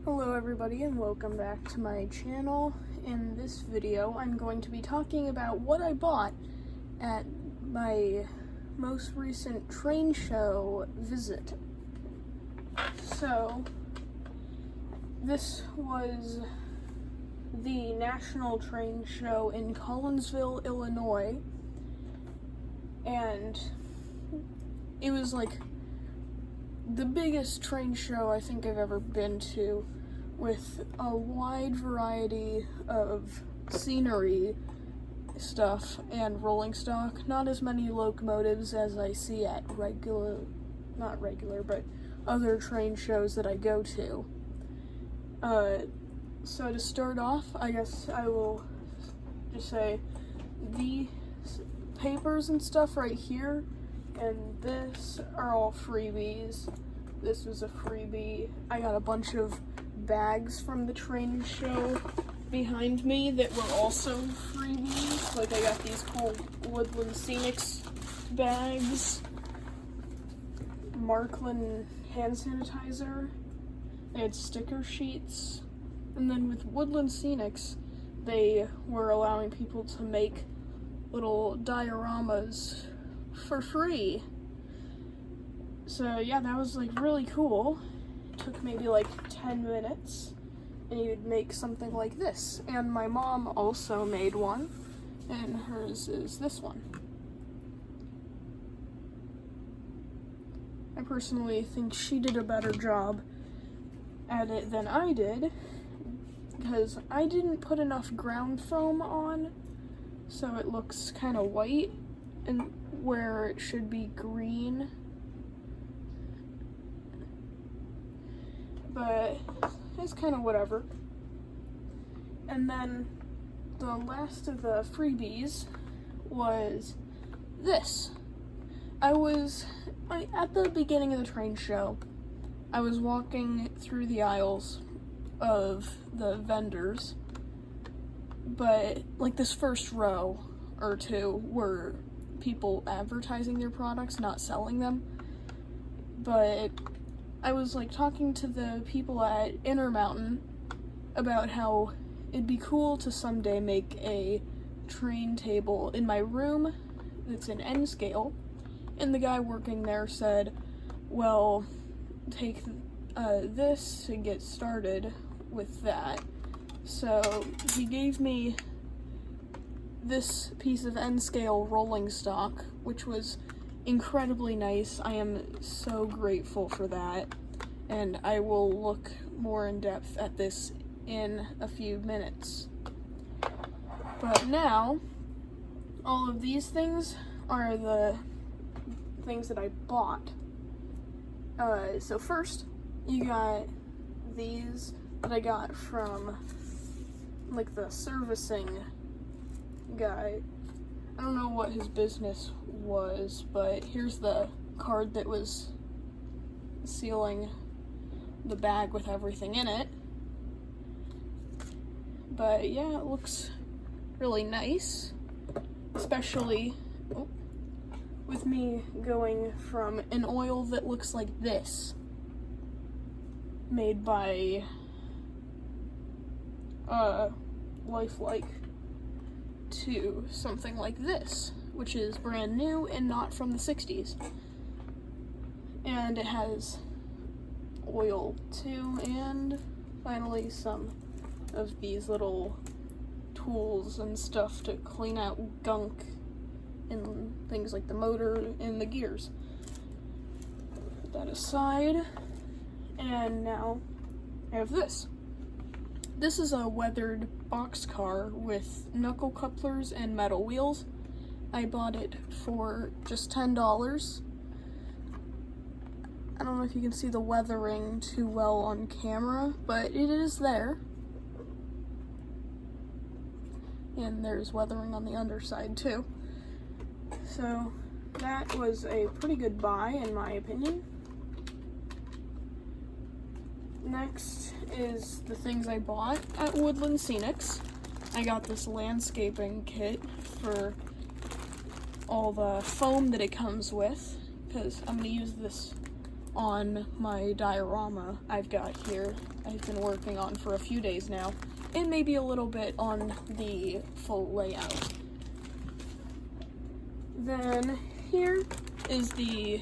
Hello everybody and welcome back to my channel. In this video I'm going to be talking about what I bought at my most recent train show visit. So this was the National Train Show in Collinsville, Illinois, and it was like the biggest train show I think I've ever been to, with a wide variety of scenery stuff and rolling stock. Not as many locomotives as I see at other train shows that I go to. So to start off, I guess I will just say the papers and stuff right here and this are all freebies. This was a freebie. I got a bunch of bags from the train show behind me that were also freebies. Like I got these cool Woodland Scenics bags, Marklin hand sanitizer, they had sticker sheets, and then with Woodland Scenics, they were allowing people to make little dioramas for free. So yeah, that was like really cool. It took maybe like 10 minutes and you'd make something like this. And my mom also made one, and hers is this one. I personally think she did a better job at it than I did, because I didn't put enough ground foam on, so it looks kind of white and where it should be green. But it's kind of whatever. And then the last of the freebies was this. At the beginning of the train show, I was walking through the aisles of the vendors, but like this first row or two were people advertising their products, not selling them. But I was like talking to the people at Intermountain about how it'd be cool to someday make a train table in my room that's in N scale, and the guy working there said, well, take this to get started with that. So he gave me this piece of N-scale rolling stock, which was incredibly nice. I am so grateful for that, and I will look more in depth at this in a few minutes. But now, all of these things are the things that I bought. So first, you got these that I got from like the servicing guy. I don't know what his business was, but here's the card that was sealing the bag with everything in it. But yeah, it looks really nice, especially with me going from an oil that looks like this, made by Lifelike, to something like this, which is brand new and not from the 60s. And it has oil too, and finally some of these little tools and stuff to clean out gunk and things like the motor and the gears. Put that aside, and now I have this. This is a weathered boxcar with knuckle couplers and metal wheels. I bought it for just $10. I don't know if you can see the weathering too well on camera, but it is there. And there's weathering on the underside too. So that was a pretty good buy in my opinion. Next is the things I bought at Woodland Scenics. I got this landscaping kit for all the foam that it comes with, because I'm going to use this on my diorama I've got here. I've been working on for a few days now, and maybe a little bit on the full layout. Then here is the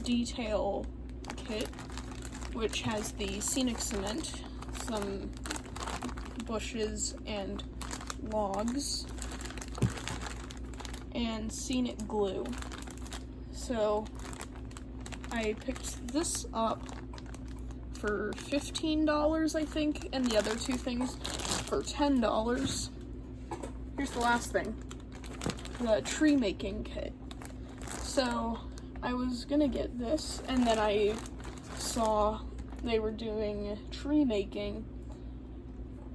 detail kit, which has the scenic cement, some bushes and logs, and scenic glue. So I picked this up for $15, I think, and the other two things for $10. Here's the last thing, the tree making kit. So I was gonna get this, and then I saw they were doing tree making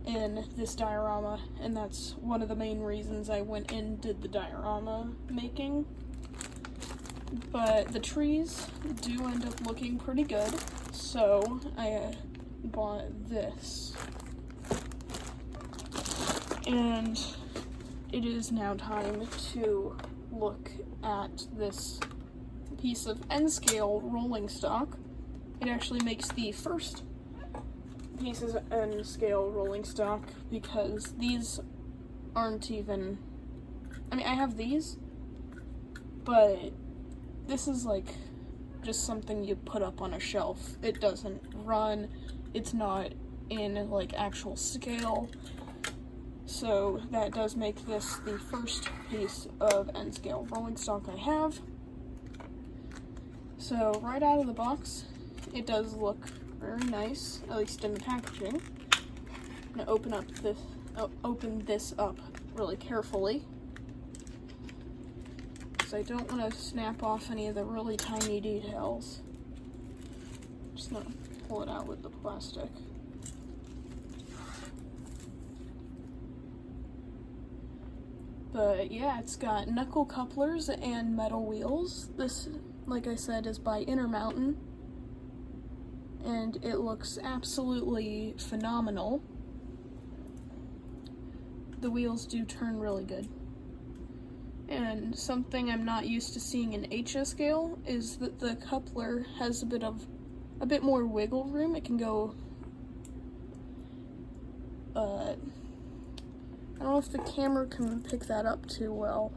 in this diorama, and that's one of the main reasons I went and did the diorama making. But the trees do end up looking pretty good, so I bought this. And it is now time to look at this piece of N-scale rolling stock. It actually makes the first pieces of N-scale rolling stock, because these aren't even, I mean, I have these, but this is like just something you put up on a shelf. It doesn't run, it's not in like actual scale, so that does make this the first piece of N-scale rolling stock I have. So right out of the box, it does look very nice, at least in the packaging. I'm gonna open this up really carefully, because I don't want to snap off any of the really tiny details. Just gonna pull it out with the plastic. But yeah, it's got knuckle couplers and metal wheels. This, like I said, is by Intermountain, and it looks absolutely phenomenal. The wheels do turn really good. And something I'm not used to seeing in HS scale is that the coupler has a bit more wiggle room. It can go, I don't know if the camera can pick that up too well,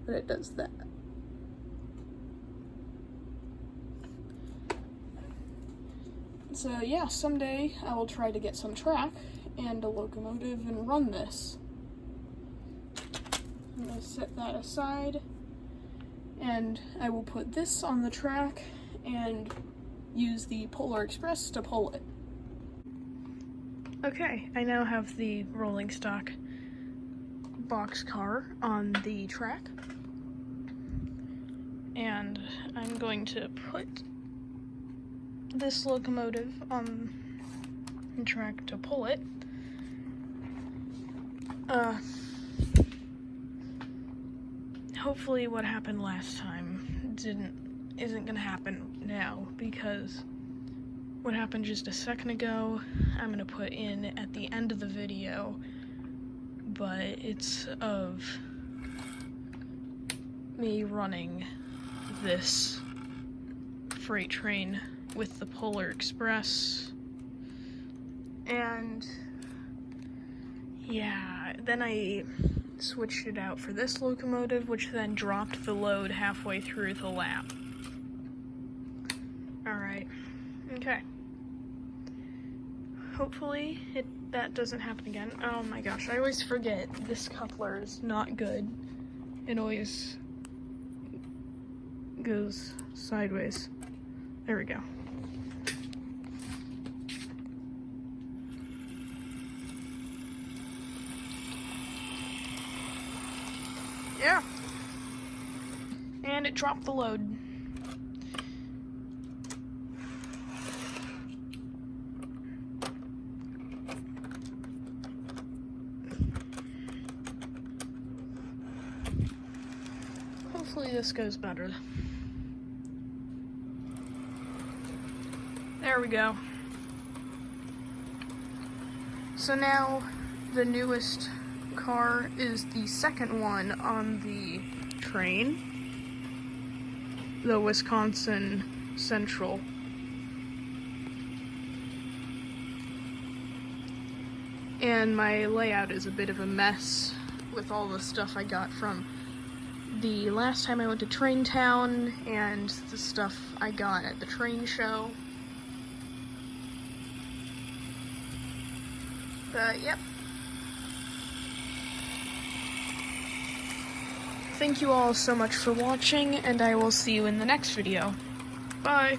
but it does that. So yeah, someday I will try to get some track and a locomotive and run this. I'm going to set that aside, and I will put this on the track and use the Polar Express to pull it. Okay, I now have the rolling stock boxcar on the track, and I'm going to put this locomotive on the track to pull it. Hopefully what happened last time isn't gonna happen now, because what happened just a second ago I'm gonna put in at the end of the video, but it's of me running this freight train with the Polar Express. And yeah, then I switched it out for this locomotive, which then dropped the load halfway through the lap. Alright, okay. Hopefully that doesn't happen again. Oh my gosh, I always forget this coupler is not good. It always goes sideways. There we go. Yeah. And it dropped the load. Hopefully this goes better. There we go. So now the newest car is the second one on the train, the Wisconsin Central and my layout is a bit of a mess with all the stuff I got from the last time I went to Train Town and the stuff I got at the train show. But yep. Thank you all so much for watching, and I will see you in the next video. Bye!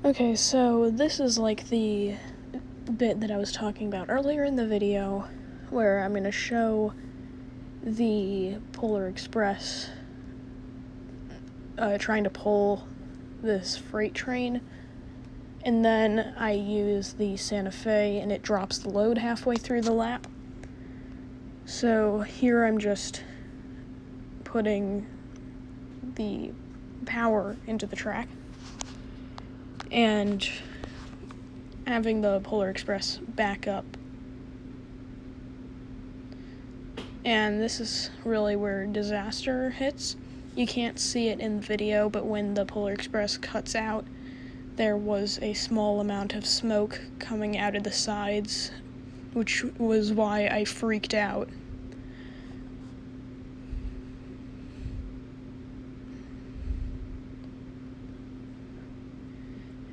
Okay, so this is like the bit that I was talking about earlier in the video, where I'm going to show the Polar Express trying to pull this freight train, and then I use the Santa Fe and it drops the load halfway through the lap. So here I'm just putting the power into the track and having the Polar Express back up. And this is really where disaster hits. You can't see it in the video, but when the Polar Express cuts out, there was a small amount of smoke coming out of the sides, which was why I freaked out.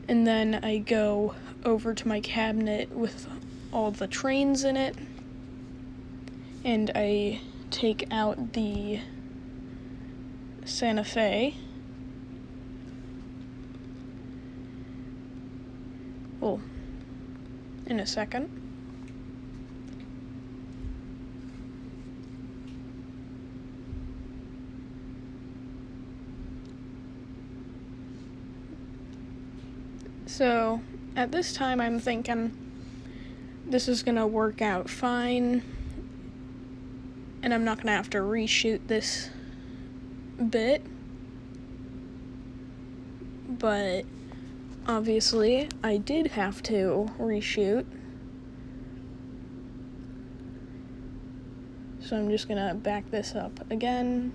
And then I go over to my cabinet with all the trains in it, and I take out the Santa Fe. Well, in a second. So, at this time I'm thinking this is gonna work out fine, and I'm not gonna have to reshoot this bit, but obviously I did have to reshoot, so I'm just gonna back this up again.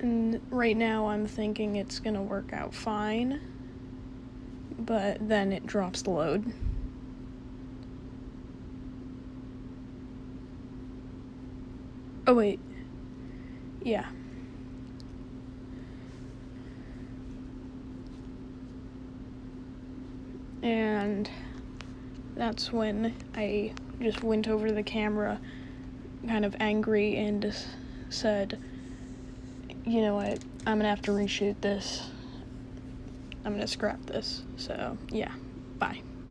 And right now I'm thinking it's gonna work out fine, but then it drops the load. Oh wait, yeah. And that's when I just went over the camera kind of angry and said, you know what, I'm gonna have to reshoot this. I'm gonna scrap this. So, yeah, bye.